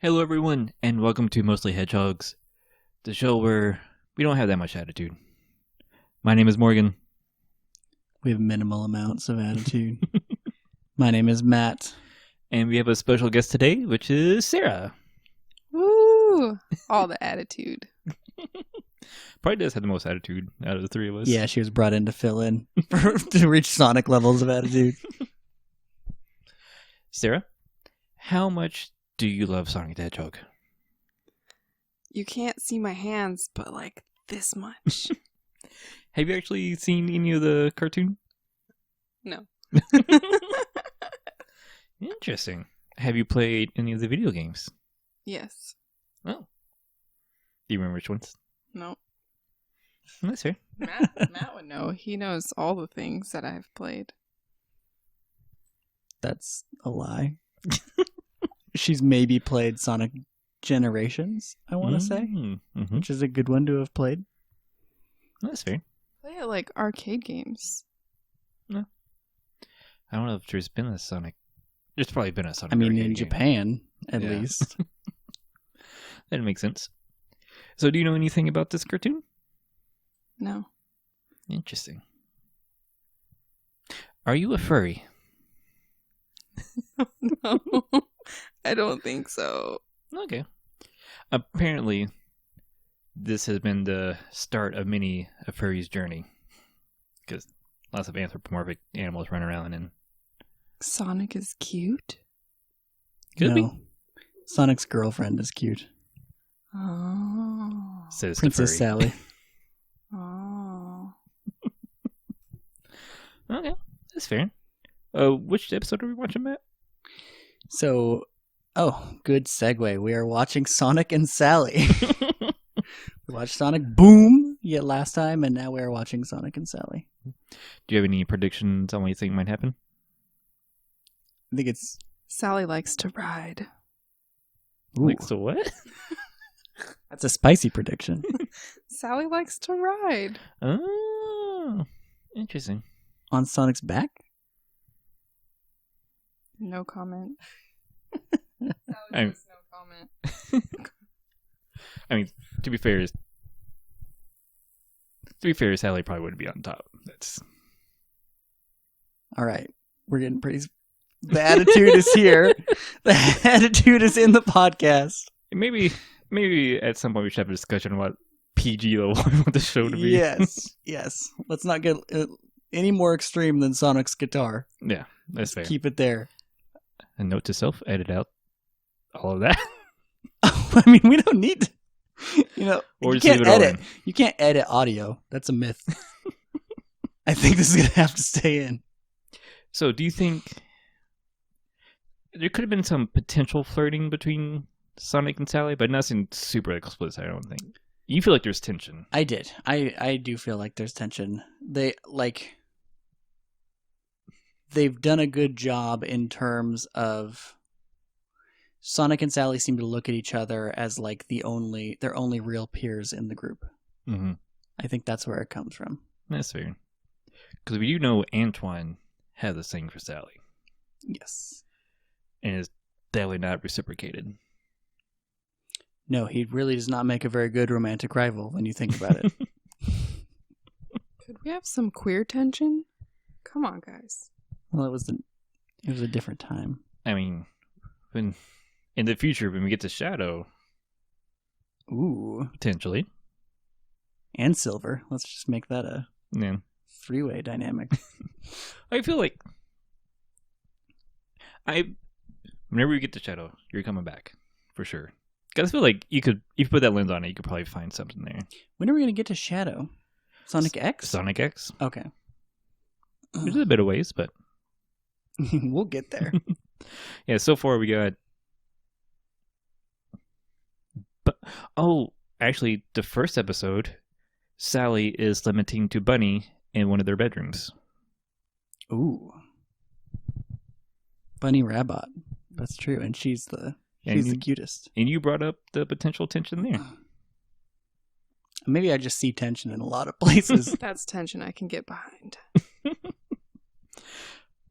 Hello, everyone, and welcome to Mostly Hedgehogs, the show where we don't have that much attitude. My name is Morgan. We have minimal amounts of attitude. My name is Matt. And we have a special guest today, which is Sara. Woo! All the attitude. Probably does have the most attitude out of the three of us. Yeah, she was brought in to fill in to reach Sonic levels of attitude. Sara, how much do you love Sonic the Hedgehog? You can't see my hands, but like this much. Have you actually seen any of the cartoon? No. Interesting. Have you played any of the video games? Yes. Oh. Do you remember which ones? No. That's fair. Matt would know. He knows all the things that I've played. That's a lie. She's maybe played Sonic Generations, I want to say, Mm-hmm. which is a good one to have played. That's fair. Play it like arcade games. I don't know if there's been a Sonic. There's probably been a Sonic. I mean, arcade in game. Japan, at Yeah. least. That makes sense. So, do you know anything about this cartoon? No. Interesting. Are you a furry? No. I don't think so. Okay. Apparently, this has been the start of many a furry's journey. Because lots of anthropomorphic animals run around and... Sonic is cute? Could be. Sonic's girlfriend is cute. Oh. Says Princess the Sally. Oh. furry. Okay, that's fair. Which episode are we watching, Matt? So, good segue. We are watching Sonic and Sally. We watched Sonic Boom yet last time, and now we are watching Sonic and Sally. Do you have any predictions on what you think might happen? I think it's... Sally likes to ride. Ooh, Like, so what? that's a spicy prediction. Sally likes to ride. Oh, interesting. On Sonic's back? No comment. I- Sally says no comment. I mean, to be fair, Sally probably wouldn't be on top. That's All right. We're getting pretty... The attitude is here. The attitude is in the podcast. maybe at some point we should have a discussion on what PG level we want the show to be. Yes. Let's not get any more extreme than Sonic's guitar. Yeah, that's fair. Keep it there. A note to self: edit out all of that, I mean, we don't need to... or you just leave can't it all edit. in. You can't edit audio. That's a myth. I think this is going to have to stay in. So, do you think there could have been some potential flirting between Sonic and Sally, but nothing super explicit? I don't think. You feel like there's tension. I did. I do feel like there's tension. They've done a good job in terms of Sonic and Sally seem to look at each other as like their only real peers in the group. Mm-hmm. I think that's where it comes from. That's fair. Because we do know Antoine has a thing for Sally, Yes. and is definitely not reciprocated. No, he really does not make a very good romantic rival when you think about it. Could we have some queer tension? Come on, guys. Well, it was a different time. I mean, when in the future when we get to Shadow, Ooh, potentially, and Silver. Let's just make that a yeah. three-way dynamic. I feel like whenever we get to Shadow, you're coming back for sure. 'Cause I feel like if you put that lens on it, you could probably find something there. When are we going to get to Shadow? Sonic X? Sonic X. Okay. There's a bit of ways, but We'll get there. yeah. So far we got. But actually, the first episode, Sally is limiting to Bunny in one of their bedrooms. Ooh. Bunny Rabbit. That's true. And she's the cutest. And you brought up the potential tension there. Maybe I just see tension in a lot of places. That's tension I can get behind.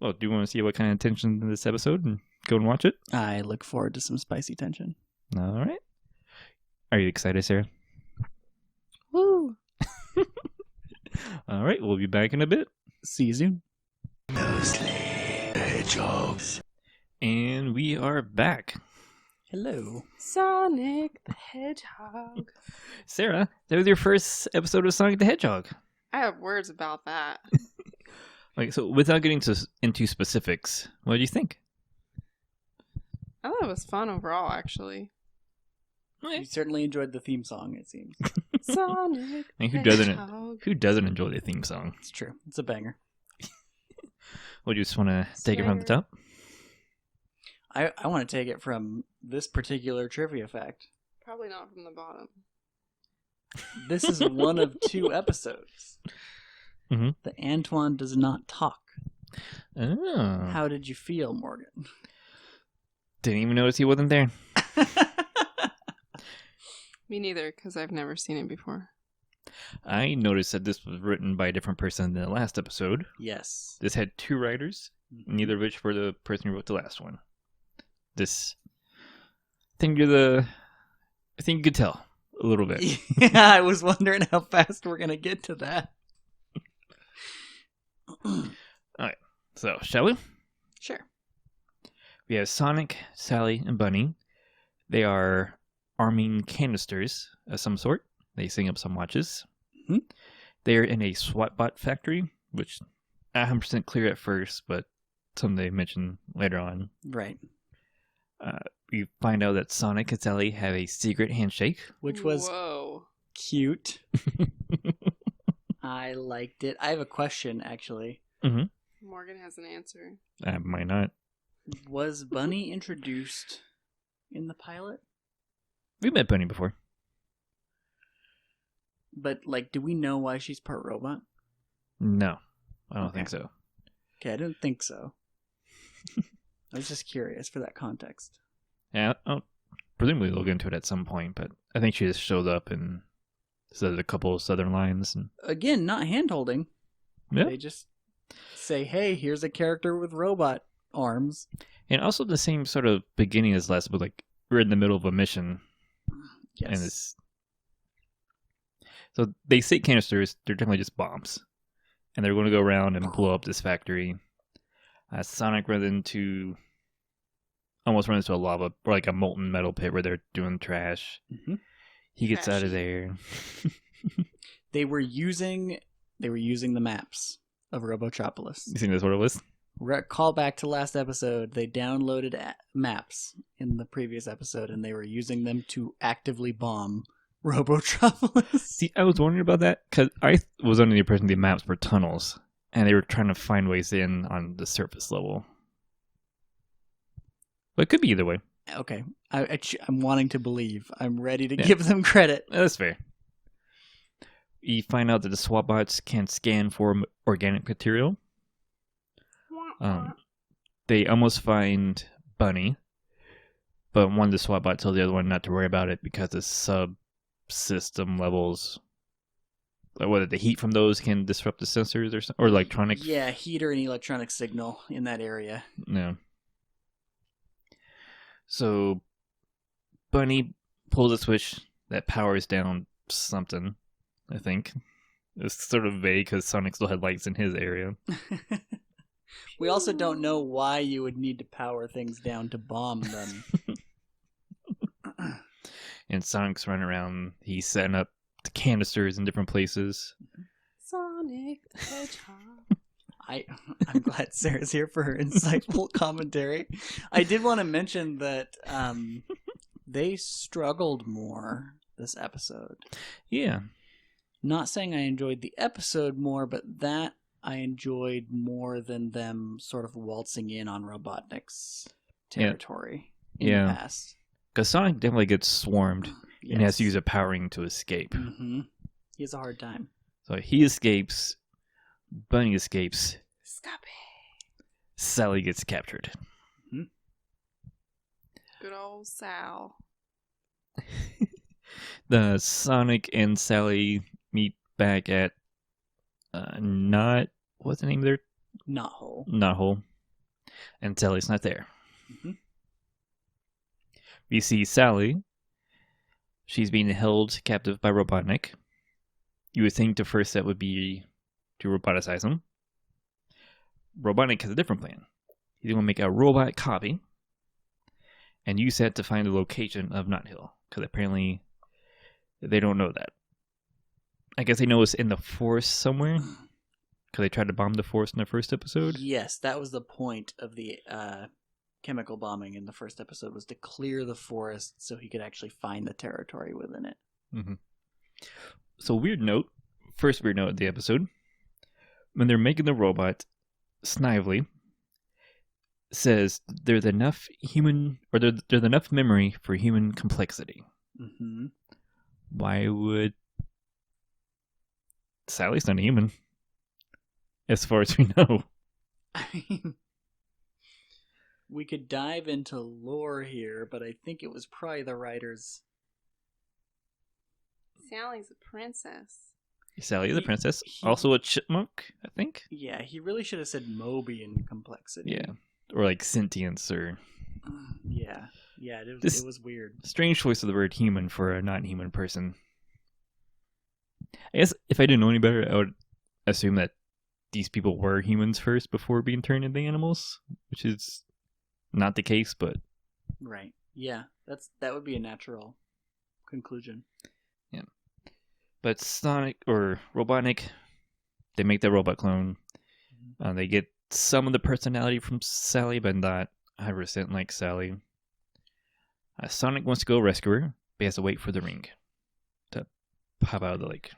Well, do you want to see what kind of tension in this episode and go and watch it? I look forward to some spicy tension. All right. Are you excited, Sarah? Woo! All right. We'll be back in a bit. See you soon. Mostly Hedgehogs. And we are back. Hello. Sonic the Hedgehog. Sarah, that was your first episode of Sonic the Hedgehog. I have words about that. So without getting into specifics, what do you think? I thought it was fun overall, actually. You certainly enjoyed the theme song, it seems. Sonic And the who doesn't? Hedgehog. Who doesn't enjoy the theme song? It's true. It's a banger. Would you just want to take it from the top? I want to take it from this particular trivia fact. Probably not from the bottom. This is one of 2 episodes that Antoine does not talk. Oh. How did you feel, Morgan? Didn't even notice he wasn't there. Me neither, because I've never seen it before. I noticed that this was written by a different person than the last episode. Yes. This had 2 writers, neither of which were the person who wrote the last one. This, I think you could tell a little bit. Yeah, I was wondering how fast we're going to get to that. Alright, so shall we? Sure. We have Sonic, Sally, and Bunny. They are arming canisters of some sort. They sing up some watches. Mhm. They're in a SWAT-bot factory, which I'm 100% clear at first, but something they mention later on. Right. We find out that Sonic and Sally have a secret handshake. Which was Whoa. cute. I liked it. I have a question, actually. Morgan has an answer. I might not. Was Bunny introduced in the pilot? We met Bunny before. But, do we know why she's part robot? No, I don't Okay. think so. Okay, I didn't think so. I was just curious for that context. Yeah, presumably they'll get into it at some point, but I think she just showed up and said a couple of southern lines. And Again, not hand-holding. yeah, They just say, hey, here's a character with robot arms. and also the same sort of beginning as last, but we're in the middle of a mission, Yes. and it's so they say canisters. They're definitely just bombs, and they're going to go around and blow up this factory. Sonic almost runs into a lava or a molten metal pit where they're doing trash. Mhm. He gets out Trashy. of there. They were using the maps of Robotropolis. You think that's what it was? Call back to last episode. They downloaded maps in the previous episode, and they were using them to actively bomb Robotropolis. See, I was wondering about that because I was under the impression the maps were tunnels, and they were trying to find ways in on the surface level. But it could be either way. Okay, I'm wanting to believe. I'm ready to Yeah. give them credit. That's fair. You find out that the SWAT bots can scan for organic material. They almost find Bunny, but one of the SWAT bots tells the other one not to worry about it because the subsystem levels, whether the heat from those can disrupt the sensors or electronic. Yeah, heater and electronic signal in that area. No. So Bunny pulls a switch that powers down something, I think. It's sort of vague because Sonic still had lights in his area. We also don't know why you would need to power things down to bomb them. And Sonic's running around. He's setting up the canisters in different places. Sonic the Hedgehog. I'm glad Sarah's here for her insightful commentary. I did want to mention that they struggled more this episode. Yeah. Not saying I enjoyed the episode more, but that I enjoyed more than them sort of waltzing in on Robotnik's territory in the past. Because Sonic definitely gets swarmed and has to Yes. use a powering to escape. Mm-hmm. He has a hard time. So he escapes. Bunny escapes. Stop it. Sally gets captured. Good old Sal. The Sonic and Sally meet back at what's the name of their Knothole. knothole, and Sally's not there. Mhm. We see Sally. She's being held captive by Robotnik. You would think the first step would be to roboticize him. Robotnik has a different plan. He's going to make a robot copy and use that to find the location of Knot Hill, because apparently they don't know that. I guess they know it's in the forest somewhere, because they tried to bomb the forest in the first episode. Yes, that was the point of the chemical bombing in the first episode, was to clear the forest so he could actually find the territory within it. Mm-hmm. So first weird note of the episode, when they're making the robot, Snively says there's enough there's enough memory for human complexity. Mm-hmm. Why would Sally's not a human, as far as we know? I mean, we could dive into lore here, but I think it was probably the writers. Sally's a princess. Sally is a princess, he- also a chipmunk, I think. Yeah, he really should have said Mobian complexity. Yeah, or like sentience, or Yeah, it was weird. strange choice of the word human for a non-human person. I guess if I didn't know any better, I would assume that these people were humans first before being turned into animals, which is not the case, but Right. Yeah, that would be a natural conclusion. But Sonic or Robotnik, they make the robot clone. They get some of the personality from Sally, but not 100% like Sally. Sonic wants to go rescue her, but he has to wait for the ring to pop out of the lake.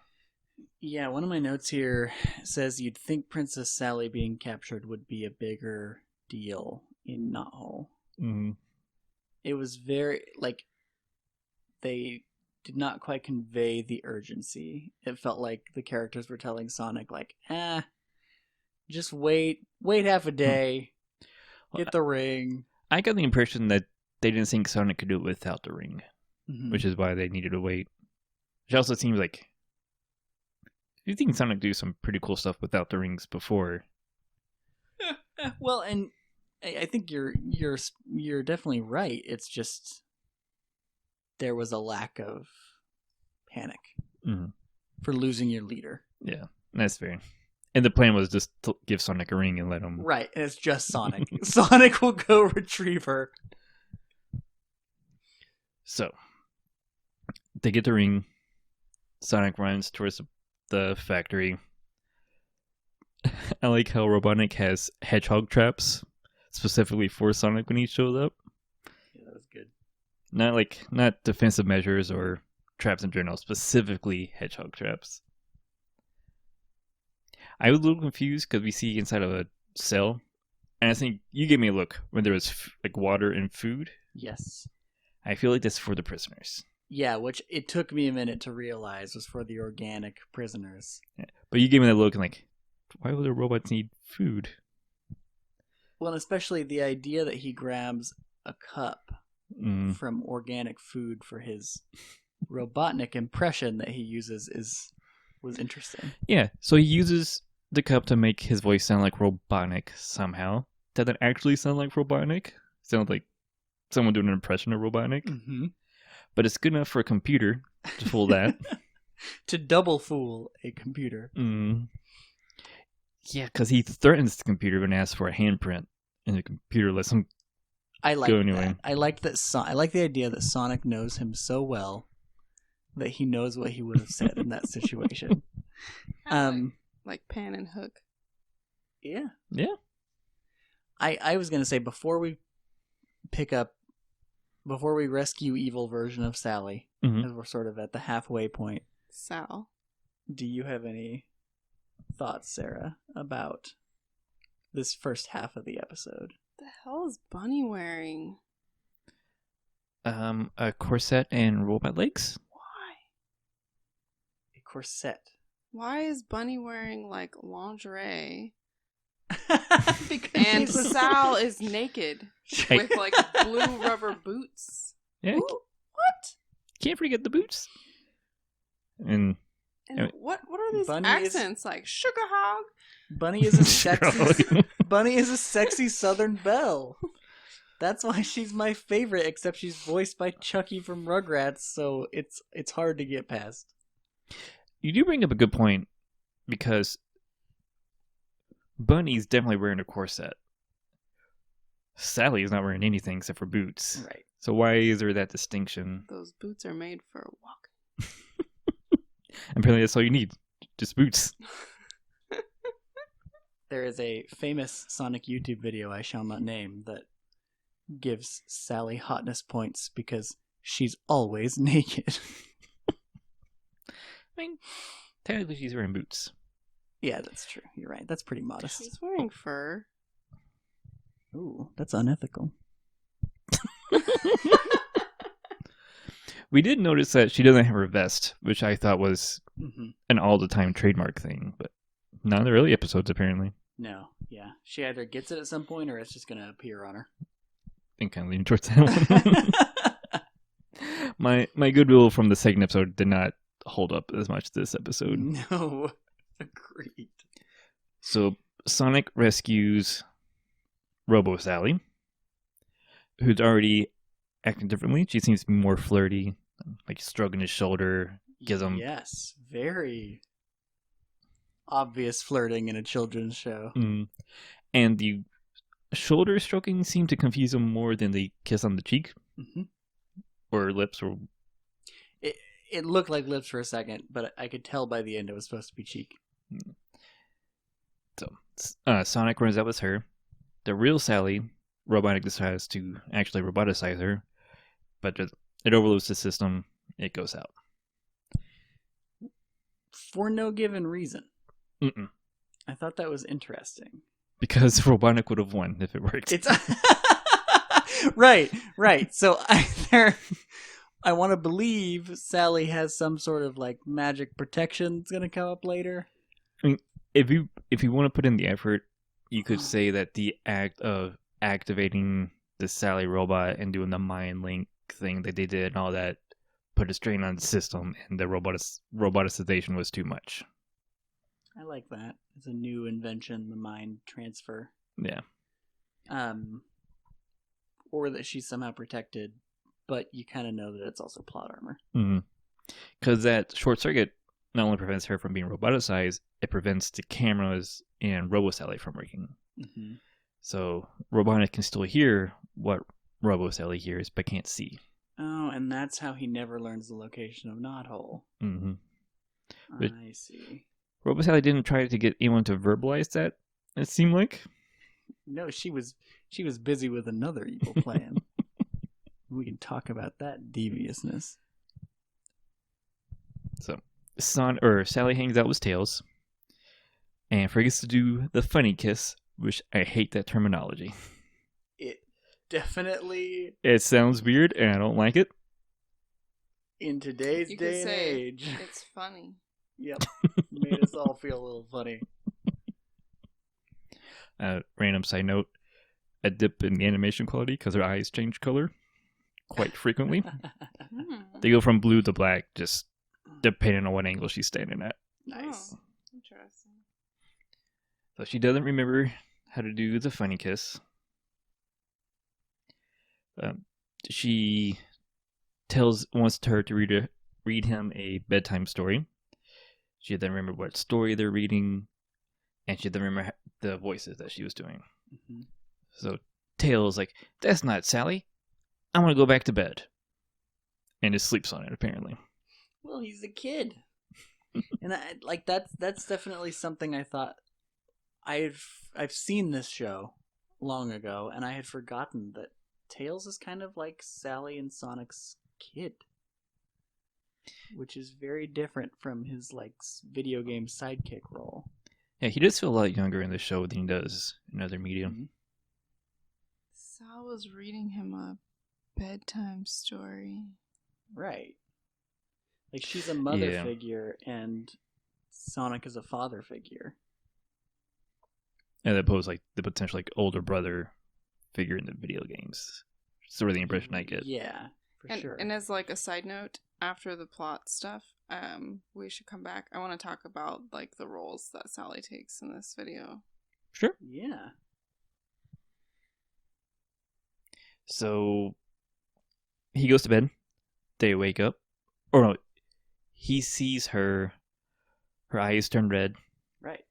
Yeah, one of my notes here says you'd think Princess Sally being captured would be a bigger deal in Knothole. Mm-hmm. It was very, they did not quite convey the urgency. It felt like the characters were telling Sonic, just wait half a day, get the ring. I got the impression that they didn't think Sonic could do it without the ring, Mm-hmm. which is why they needed to wait. Which also seems like you think Sonic do some pretty cool stuff without the rings before. Well, and I think you're definitely right. It's just there was a lack of panic Mhm. for losing your leader. Yeah, that's fair. And the plan was just to give Sonic a ring and let him. Right, and it's just Sonic. Sonic will go retrieve her. So they get the ring. Sonic runs towards the factory. I like how Robotnik has hedgehog traps specifically for Sonic when he shows up. Yeah, that was good. Not defensive measures or traps in general, specifically hedgehog traps. I was a little confused because we see inside of a cell, and I think you gave me a look when there was water and food. Yes. I feel like that's for the prisoners. Yeah, which it took me a minute to realize was for the organic prisoners. Yeah. But you gave me that look and why would the robots need food? Well, and especially the idea that he grabs a cup from organic food for his Robotnik impression that he uses was interesting. Yeah, so he uses the cup to make his voice sound like Robotnik somehow. Does that actually sound like Robotnik? Sounds like someone doing an impression of Robotnik. Mm-hmm. But it's good enough for a computer to fool that. To double fool a computer. Yeah, because he threatens the computer and asks for a handprint, and the computer lets him I like go anyway. that. I like that. I like the idea that Sonic knows him so well that he knows what he would have said in that situation. Like Pan and Hook. Yeah. Yeah. I was gonna say before we rescue evil version of Sally, as we're sort of at the halfway point. Sal. Do you have any thoughts, Sarah, about this first half of the episode? The hell is Bunny wearing? A corset and robot legs. Why? A corset. Why is Bunny wearing lingerie? Because And Sal is naked with blue rubber boots. Yeah, Ooh, what? can't forget the boots. And And what are these Bunny accents like? Sugar hog? Bunny is a sexy Bunny is a sexy Southern belle. That's why she's my favorite, except she's voiced by Chucky from Rugrats, so it's hard to get past. You do bring up a good point, because Bunny's definitely wearing a corset. Sally is not wearing anything except for boots. Right. So why is there that distinction? Those boots are made for a walk. Apparently that's all you need. Just boots. There is a famous Sonic YouTube video I shall not name that gives Sally hotness points because she's always naked. I mean, technically she's wearing boots. Yeah, that's true. You're right. That's pretty modest. She's wearing fur. Ooh, that's unethical. We did notice that she doesn't have her vest, which I thought was Mm-hmm. an all-the-time trademark thing, but not in the early episodes, apparently. No, yeah. She either gets it at some point or it's just going to appear on her. I think kind of leaning towards that one. my goodwill from the second episode did not hold up as much this episode. No, agreed. So Sonic rescues Robo Sally, who's already acting differently. She seems to be more flirty, like stroking his shoulder, gives him... Yes, very obvious flirting in a children's show. And the shoulder stroking seemed to confuse him more than the kiss on the cheek. Mm-hmm. Or lips, or... It looked like lips for a second, but I could tell by the end it was supposed to be cheek. So, Sonic runs out with her. The real Sally, Robotnik decides to actually roboticize her, but it overloads the system. It goes out. For no given reason. Mm-mm. I thought that was interesting. Because Robotnik would have won if it worked. It's right. So I want to believe Sally has some sort of like magic protection that's gonna come up later. I mean, if you want to put in the effort, you could say that the act of activating the Sally robot and doing the mind link thing that they did and all that put a strain on the system, and the roboticization was too much. I like that. It's a new invention, the mind transfer. Yeah. Or that she's somehow protected, but you kind of know that it's also plot armor. Because that short circuit not only prevents her from being roboticized, it prevents the cameras and Robo-Sally from working. Mm-hmm. So Robotnik can still hear what Robo-Sally hears, but can't see. Oh, and that's how he never learns the location of Knothole. Mm-hmm. But I see. Robo-Sally didn't try to get anyone to verbalize that, it seemed like. No, she was busy with another evil plan. We can talk about that deviousness. So Sally hangs out with Tails and forgets to do the funny kiss, which I hate that terminology. It definitely, It sounds weird and I don't like it. in today's You could day and say age, it's funny. yep, made us all feel a little funny. Random side note, a dip in the animation quality because her eyes change color quite frequently. They go from blue to black, just depending on what angle she's standing at. Nice. Oh, interesting. So she doesn't remember how to do the funny kiss. She wants her to read him a bedtime story. She doesn't remember what story they're reading, and she doesn't remember the voices that she was doing. Mm-hmm. So Tails like, "That's not Sally. I want to go back to bed," and just sleeps on it apparently. Well, he's a kid, and that's definitely something I thought. I've seen this show long ago, and I had forgotten that Tails is kind of like Sally and Sonic's kid, which is very different from his like video game sidekick role. Yeah, he does feel a lot younger in the show than he does in other media. Mm-hmm. Sal was reading him a bedtime story. Right. Like she's a mother Yeah. figure, and Sonic is a father figure. And opposed like the potential like older brother figure in the video games. Sort of the impression I get. Yeah, for sure. And as like a side note, after the plot stuff, we should come back. I want to talk about like the roles that Sally takes in this video. Sure. Yeah. So he goes to bed. They wake up. Or no, he sees her eyes turn red. Right.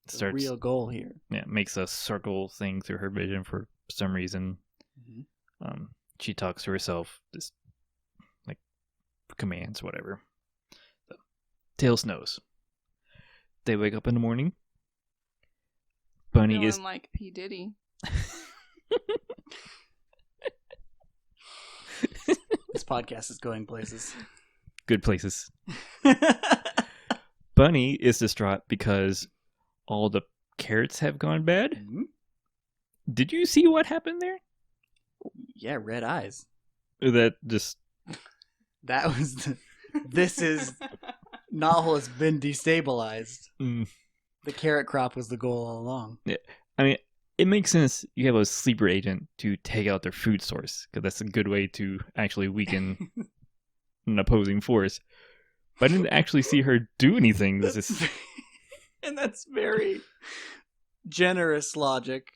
The Starts, real goal here. yeah, makes a circle thing through her vision for some reason. Mm-hmm. She talks to herself, just like commands, whatever. So, Tails knows. They wake up in the morning. Bunny Feeling is like P. Diddy. This podcast is going places. good places. Bunny is distraught because all the carrots have gone bad. Mhm. Did you see what happened there? Yeah, red eyes. That just That was the. This is. Novel has been destabilized. The carrot crop was the goal all along. I mean, it makes sense. You have a sleeper agent to take out their food source because that's a good way to actually weaken an opposing force. But I didn't actually see her do anything. It's just, And that's very generous logic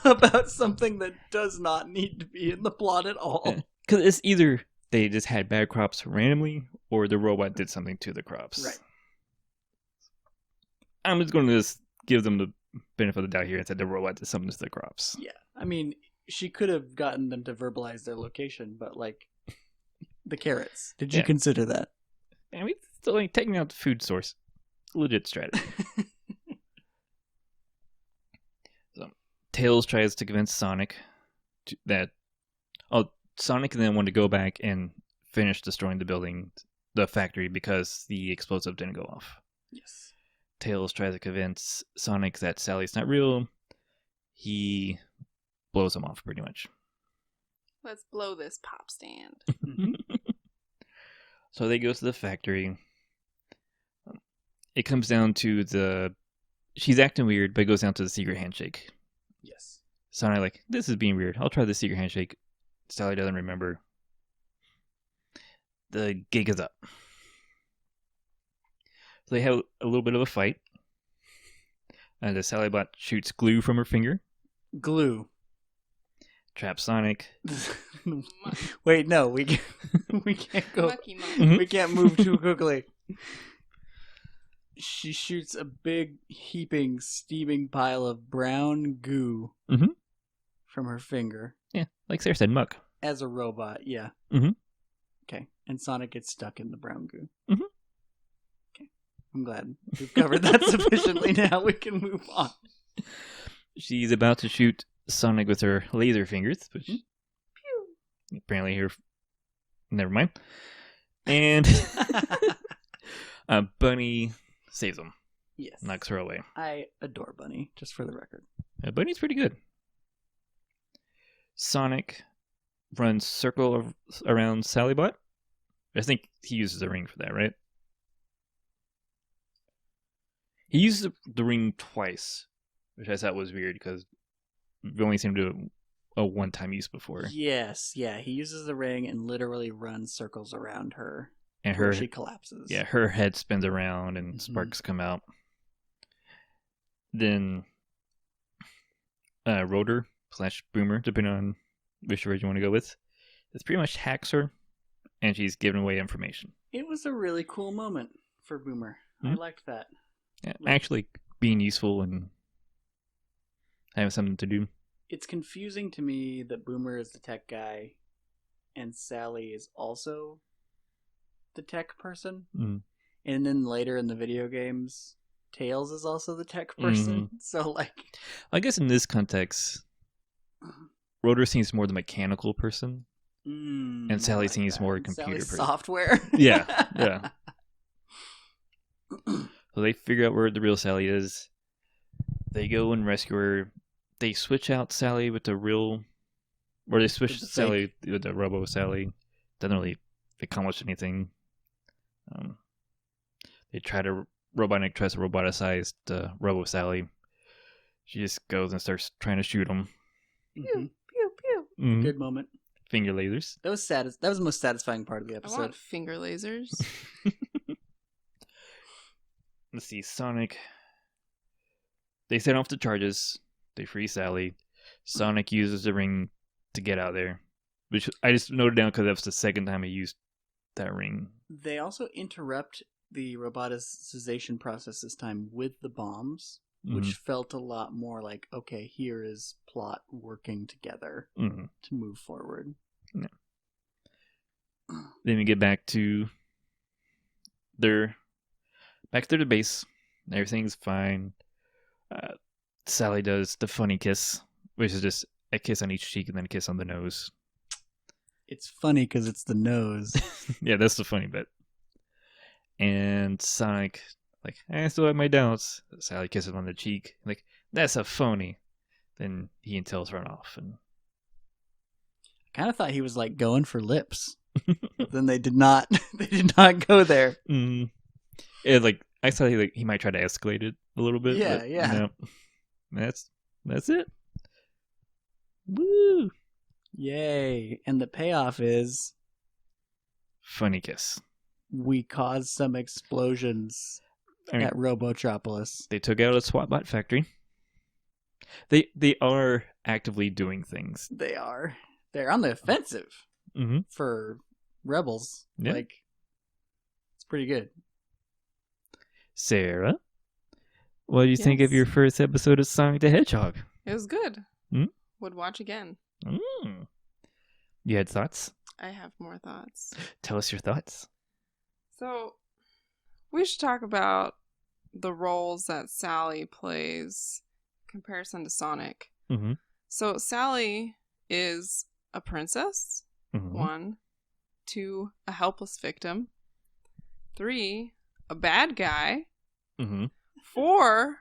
about something that does not need to be in the plot at all. because it's either they just had bad crops randomly, or the robot did something to the crops. Right. I'm just going to just give them the benefit of the doubt here and said the robot did something to the crops. Yeah. I mean, she could have gotten them to verbalize their location, but like the carrots. Did you Yeah. consider that? I mean, still like taking out the food source. Legit strategy. So, Tails tries to convince Sonic that Sonic then wanted to go back and finish destroying the building, the factory, because the explosive didn't go off. Yes. Tails tries to convince Sonic that Sally's not real. He blows him off pretty much. Let's blow this pop stand. Mhm. So they go to the factory. It comes down to she's acting weird, but it goes down to the secret handshake. Yes. Sonic like, this is being weird. I'll try the secret handshake. Sally doesn't remember. The gig is up. So they have a little bit of a fight. And the Sally bot shoots glue from her finger. Glue. Traps Sonic. Wait, no, we can't go. Mucky muck. Mhm. We can't move too quickly. She shoots a big, heaping, steaming pile of brown goo Mhm. from her finger Yeah, like Sarah said, muck. as a robot. Yeah. Mhm. Okay, and Sonic gets stuck in the brown goo. Mhm. Okay, I'm glad we've covered that sufficiently. Now we can move on. She's about to shoot Sonic with her laser fingers, which Pew. apparently her. Never mind. And Bunny saves him, Yes. knocks her away. I adore Bunny, just for the record. Bunny's pretty good. Sonic runs circle around Sallybot. I think he uses the ring for that, right? He uses the ring twice, which I thought was weird because we've only seen him do it a one-time use before. Yes, yeah, he uses the ring and literally runs circles around her. And Where her, she collapses. yeah, her head spins around and Mhm. sparks come out. Then Rotor / Boomer, depending on which version you want to go with, it's pretty much hacks her, and she's giving away information. It was a really cool moment for Boomer. I Mhm. liked that. Yeah, Like- actually being useful and having something to do. It's confusing to me that Boomer is the tech guy and Sally is also the tech person. Mm. And then later in the video games, Tails is also the tech person. So, like, I guess in this context, Rotor seems more the mechanical person. and Sally seems more a computer person. software. Yeah, yeah. So they figure out where the real Sally is. They go and rescue her. They switch out Sally with the real, or they switch With the Sally with the Robo Sally. Doesn't really accomplish anything. They try to Robotnik tries to roboticize the Robo Sally. She just goes and starts trying to shoot him. Mhm. Pew pew. Mhm. Good moment. Finger lasers. That was That was the most satisfying part of the I episode. want finger lasers. Let's see, Sonic. They set off the charges. They free Sally. Sonic uses the ring to get out there. Which I just noted down because that was the second time I used that ring. They also interrupt the roboticization process this time with the bombs, which felt a lot more like, okay, here is plot working together to move forward. Yeah. Then we get back to their base. Everything's fine. Sally does the funny kiss, which is just a kiss on each cheek and then a kiss on the nose. It's funny because it's the nose. Yeah, that's the funny bit. And Sonic, like, I still have my doubts. Sally kisses him on the cheek, like, that's a phony. Then he and Tails run off, and I kind of thought he was like going for lips. But then they did not. They did not go there. Yeah, like I thought he might try to escalate it a little bit. Yeah, but yeah. No, that's it. Woo! Yay! And the payoff is Funny kiss. we caused some explosions at Robotropolis. They took out a SWAT factory. They are actively doing things. They are. They're on the offensive for rebels. Yeah. Like, it's pretty good. Sarah, what do you think of your first episode of Sonic the Hedgehog? It was good. Would watch again. You had thoughts? I have more thoughts. Tell us your thoughts. So, we should talk about the roles that Sally plays in comparison to Sonic. So, Sally is a princess. 1. 2, a helpless victim. 3, a bad guy. 4,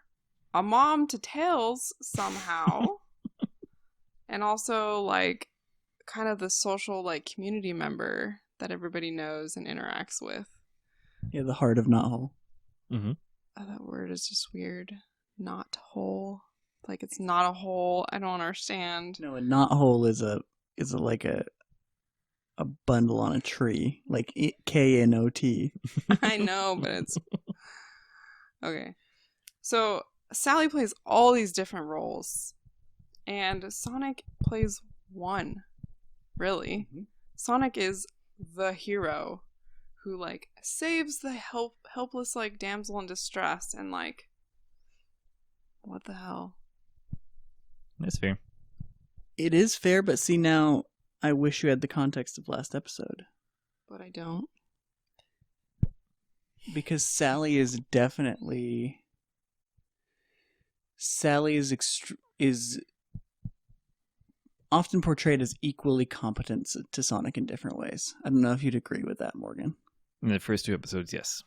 a mom to Tails somehow. And also, like, kind of the social, like, community member that everybody knows and interacts with. Yeah, the heart of Not Whole. Oh, that word is just weird. Not whole. Like, it's not a hole. I don't understand. No, a Not Whole is like a bundle on a tree, like KNOT. I know, but it's okay. So Sally plays all these different roles, and Sonic plays one. Really, Sonic is the hero who like saves the helpless like damsel in distress, and like, what the hell? That's fair. It is fair, but see now, I wish you had the context of last episode. But I don't. Because Sally is definitely... Sally is often portrayed as equally competent to Sonic in different ways. I don't know if you'd agree with that, Morgan. In the first 2 episodes, yes.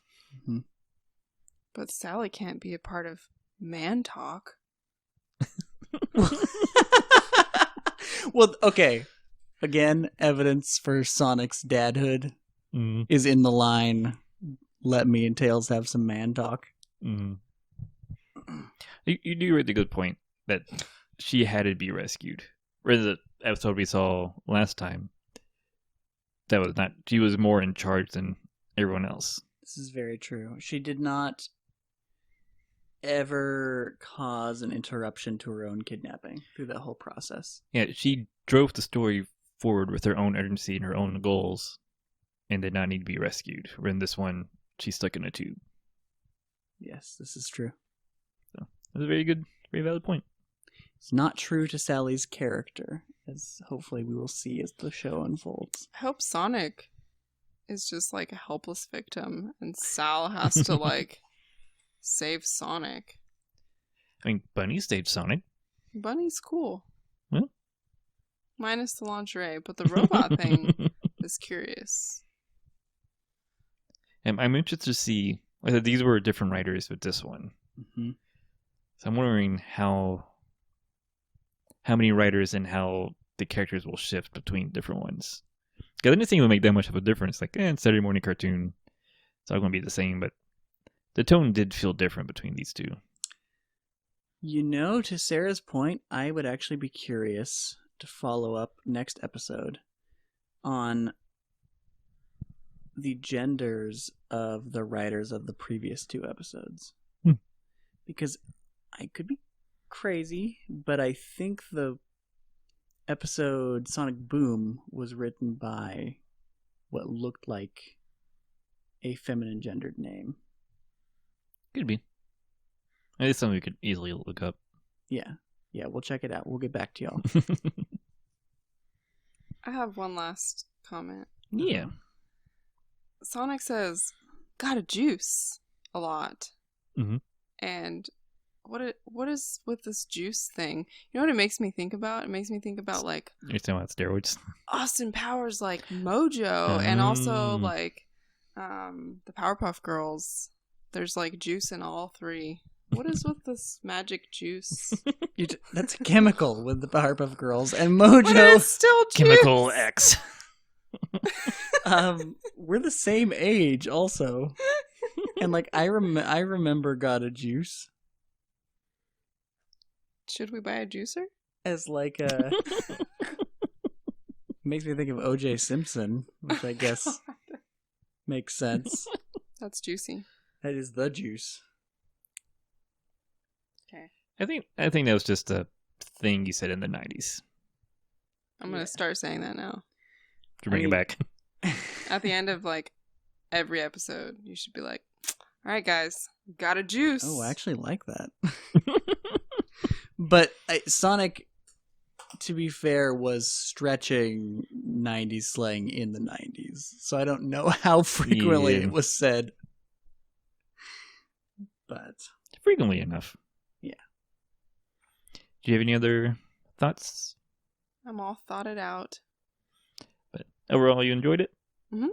But Sally can't be a part of Man Talk. Well, okay. Again, evidence for Sonic's dadhood is in the line, "Let me and Tails have some man talk." You do raise a good point that she had to be rescued. Whereas the episode we saw last time, that was not. She was more in charge than everyone else. This is very true. She did not ever cause an interruption to her own kidnapping through that whole process. Yeah, she drove the story forward with her own urgency and her own goals, and did not need to be rescued. Where in this one, she's stuck in a tube. Yes, this is true. So that's a very good, very valid point. It's not true to Sally's character, as hopefully we will see as the show unfolds. I hope Sonic is just like a helpless victim and Sal has to like save Sonic. I mean, Bunny saved Sonic. Bunny's cool. Well. Minus the lingerie, but the robot thing is curious. And I'm interested to see, like, these were different writers with this one. So I'm wondering how many writers and how the characters will shift between different ones. Because I didn't think it would make that much of a difference. Like, it's Saturday morning cartoon. It's all going to be the same, but the tone did feel different between these two. You know, to Sarah's point, I would actually be curious to follow up next episode on the genders of the writers of the previous 2 episodes. Because I could be crazy, but I think the episode Sonic Boom was written by what looked like a feminine gendered name. Could be. It's something we could easily look up. Yeah. Yeah, we'll check it out. We'll get back to y'all. I have one last comment. Yeah. Sonic says, "Got a juice," a lot. Mm-hmm. And what is with this juice thing? You know what it makes me think about? It makes me think about like You're talking about steroids? Austin Powers, like Mojo, and also like the Powerpuff Girls. There's like juice in all three. What is with this magic juice? That's a chemical with the Powerpuff Girls and But Mojo. it's still juice. Chemical X. We're the same age, also, and like I remember got a juice Should we buy a juicer? as like a makes me think of O.J. Simpson, which I guess makes sense. That's juicy. That is the juice. Okay. I think that was just a thing you said in the 90s. I'm gonna start saying that now. To bring it back. At the end of like every episode, you should be like, "All right, guys, got a juice." Oh, I actually like that. But Sonic, to be fair, was stretching 90s slang in the 90s. So I don't know how frequently it was said. But Frequently enough. Yeah. Do you have any other thoughts? I'm all thoughted out. But overall, you enjoyed it? Mm-hmm.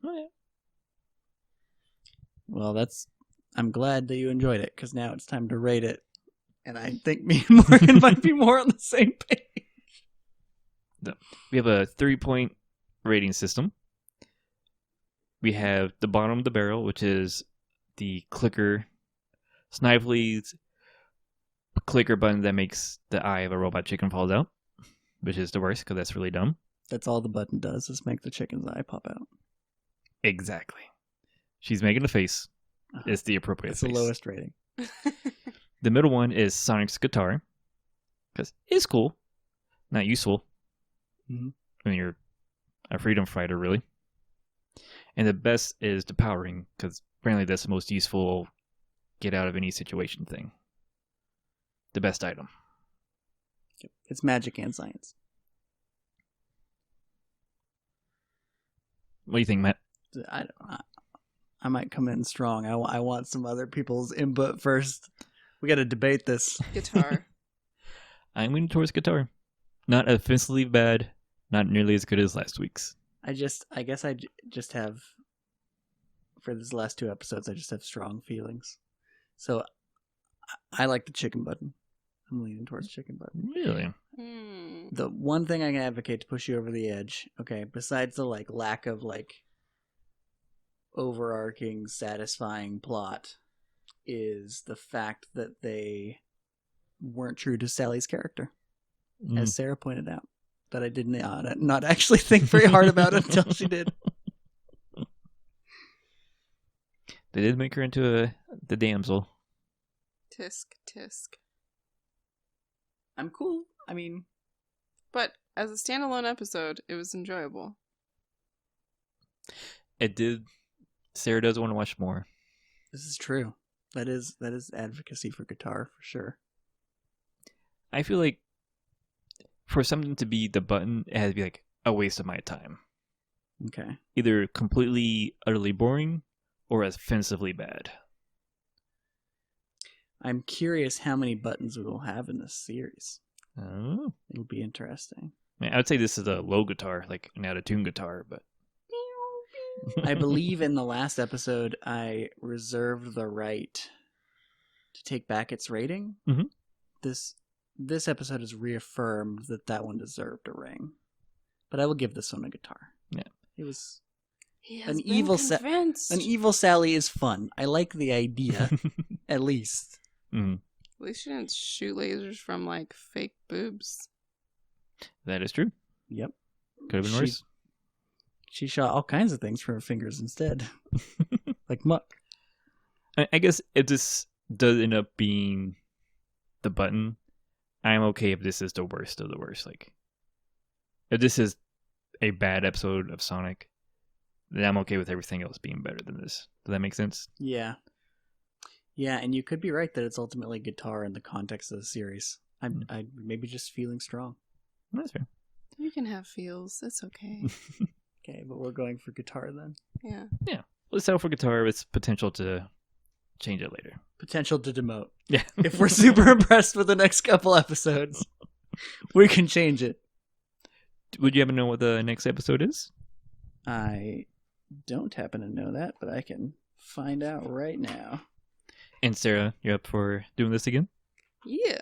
Oh, yeah. well, I'm glad that you enjoyed it, because now it's time to rate it. And I think me and Morgan might be more on the same page. We have a 3-point rating system. We have the bottom of the barrel, which is the clicker, Snively's clicker button that makes the eye of a robot chicken falls out, which is the worst because that's really dumb. That's all the button does, is make the chicken's eye pop out. Exactly. She's making a face. It's the appropriate It's face. the lowest rating. The middle one is Sonic's guitar, because it's cool, not useful. Mm-hmm. When you're a freedom fighter, really. And the best is the powering, because apparently that's the most useful get out of any situation thing. The best item. It's magic and science. What do you think, Matt? I might come in strong. I want some other people's input first. We got to debate this. Guitar. I'm leaning towards guitar. Not offensively bad, not nearly as good as last week's. I guess I just have, for these last 2 episodes, I just have strong feelings. So I like the chicken button. I'm leaning towards chicken button. Really? The one thing I can advocate to push you over the edge, okay, besides the like lack of like overarching, satisfying plot, is the fact that they weren't true to Sally's character, as Sarah pointed out. That I did not actually think very hard about until she did. They did make her into the damsel. Tisk, tisk. I'm cool. I mean, But as a standalone episode, it was enjoyable. It did. Sarah does want to watch more. this is true. That is advocacy for guitar for sure. I feel like for something to be the button, it has to be like a waste of my time. Okay. Either completely, utterly boring, or offensively bad. I'm curious how many buttons we will have in this series. Oh. It'll be interesting. I mean, I would say this is a low guitar, like an out-of-tune guitar, but... I believe in the last episode I reserved the right to take back its rating. Mhm. This episode has reaffirmed that one deserved a ring. But I will give this one a guitar. Yeah. It was He has An been evil convinced. an evil Sally is fun. I like the idea, at least. Mm, At least you didn't shoot lasers from like fake boobs. that is true. Yep. Could have been worse. She shot all kinds of things from her fingers instead. Like muck. I guess if this does end up being the button, I'm okay if this is the worst of the worst. Like, if this is a bad episode of Sonic, then I'm okay with everything else being better than this. Does that make sense? Yeah. Yeah, and you could be right that it's ultimately guitar in the context of the series. I'm maybe just feeling strong. That's fair. You can have feels. It's okay. Okay, but we're going for guitar then. Yeah. Yeah. Let's settle for guitar with potential to change it later. Potential to demote. Yeah. If we're super impressed with the next couple episodes, we can change it. Would you happen to know what the next episode is? I don't happen to know that, but I can find out right now. And Sarah, you're up for doing this again? Yeah.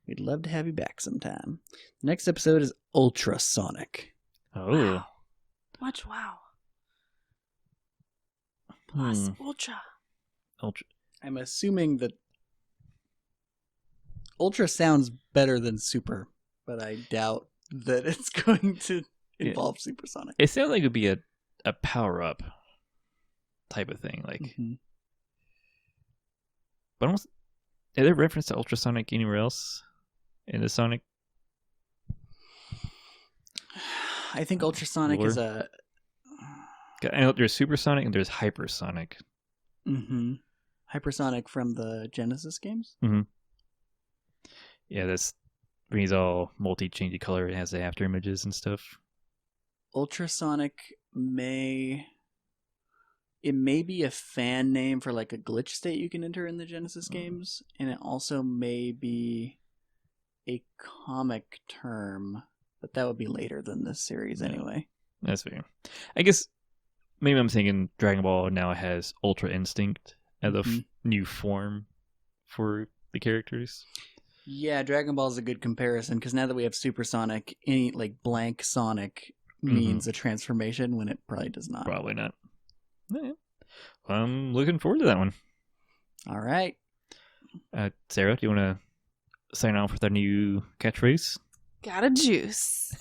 We'd love to have you back sometime. The next episode is Ultrasonic. Oh. Wow. Watch wow. Plus ultra. Ultra. I'm assuming that Ultra sounds better than Super, but I doubt that it's going to involve Supersonic. It sounds like it would be a power-up type of thing. Like, but almost, is there reference to Ultrasonic anywhere else in the Sonic? I think Ultrasonic is a... I know there's Supersonic and there's Hypersonic. Hypersonic from the Genesis games? Yeah, that's when he's all multi-changey color and has the after images and stuff. Ultrasonic may be a fan name for like a glitch state you can enter in the Genesis games, and it also may be a comic term, but that would be later than this series anyway. That's fair. I guess maybe I'm thinking Dragon Ball now has Ultra Instinct as a new form for the characters. Yeah, Dragon Ball is a good comparison because now that we have Supersonic, any like blank Sonic means a transformation when it probably does not. Probably not. Yeah. I'm looking forward to that one. All right. Sarah, do you want to sign off with our new catchphrase? Got a juice.